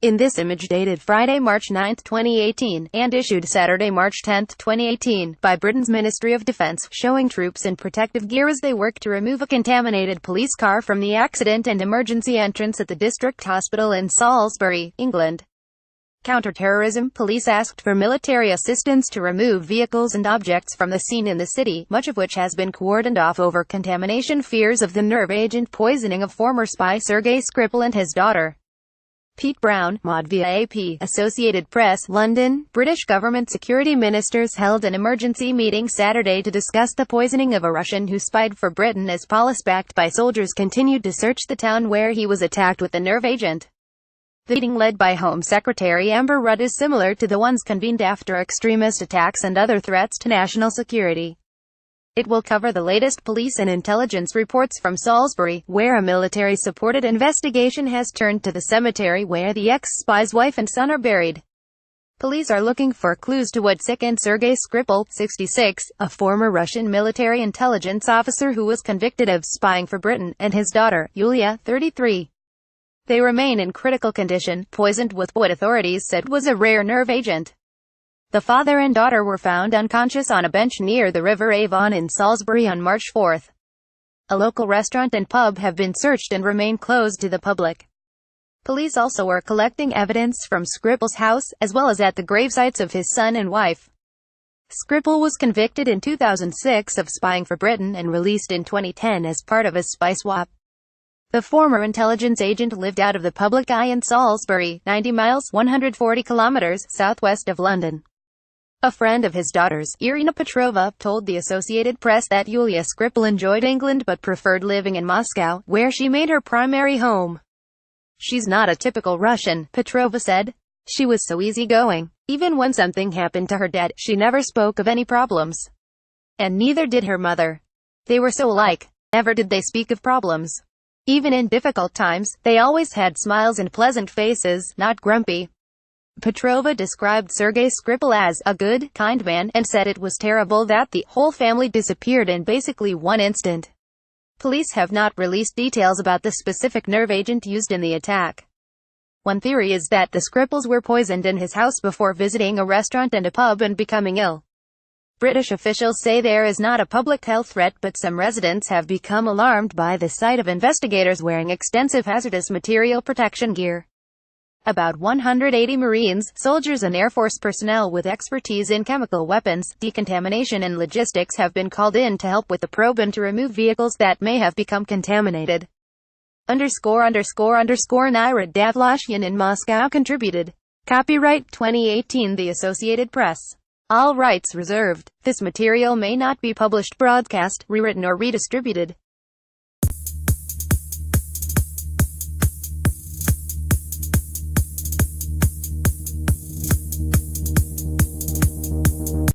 In this image dated Friday, March 9, 2018, and issued Saturday, March 10, 2018, by Britain's Ministry of Defence, showing troops in protective gear as they work to remove a contaminated police car from the accident and emergency entrance at the district hospital in Salisbury, England. Counter-terrorism, police asked for military assistance to remove vehicles and objects from the scene in the city, much of which has been cordoned off over contamination fears of the nerve agent poisoning of former spy Sergei Skripal and his daughter. Pete Brown, Mod via AP, Associated Press, London. British government security ministers held an emergency meeting Saturday to discuss the poisoning of a Russian who spied for Britain as police backed by soldiers continued to search the town where he was attacked with the nerve agent. The meeting, led by Home Secretary Amber Rudd, is similar to the ones convened after extremist attacks and other threats to national security. It will cover the latest police and intelligence reports from Salisbury, where a military-supported investigation has turned to the cemetery where the ex-spy's wife and son are buried. Police are looking for clues to what sickened Sergei Skripal, 66, a former Russian military intelligence officer who was convicted of spying for Britain, and his daughter, Yulia, 33. They remain in critical condition, poisoned with what authorities said was a rare nerve agent. The father and daughter were found unconscious on a bench near the River Avon in Salisbury on March 4. A local restaurant and pub have been searched and remain closed to the public. Police also are collecting evidence from Skripal's house, as well as at the gravesites of his son and wife. Skripal was convicted in 2006 of spying for Britain and released in 2010 as part of a spy swap. The former intelligence agent lived out of the public eye in Salisbury, 90 miles (140 kilometers) southwest of London. A friend of his daughter's, Irina Petrova, told the Associated Press that Yulia Skripal enjoyed England but preferred living in Moscow, where she made her primary home. "She's not a typical Russian," Petrova said. "She was so easygoing. Even when something happened to her dad, she never spoke of any problems. And neither did her mother. They were so alike. Never did they speak of problems. Even in difficult times, they always had smiles and pleasant faces, not grumpy." Petrova described Sergei Skripal as a good, kind man, and said it was terrible that the whole family disappeared in basically one instant. Police have not released details about the specific nerve agent used in the attack. One theory is that the Skripals were poisoned in his house before visiting a restaurant and a pub and becoming ill. British officials say there is not a public health threat, but some residents have become alarmed by the sight of investigators wearing extensive hazardous material protection gear. About 180 Marines, soldiers and Air Force personnel with expertise in chemical weapons, decontamination and logistics have been called in to help with the probe and to remove vehicles that may have become contaminated. ____ Naira Davlashyan in Moscow contributed. Copyright 2018 The Associated Press. All rights reserved. This material may not be published, broadcast, rewritten or redistributed.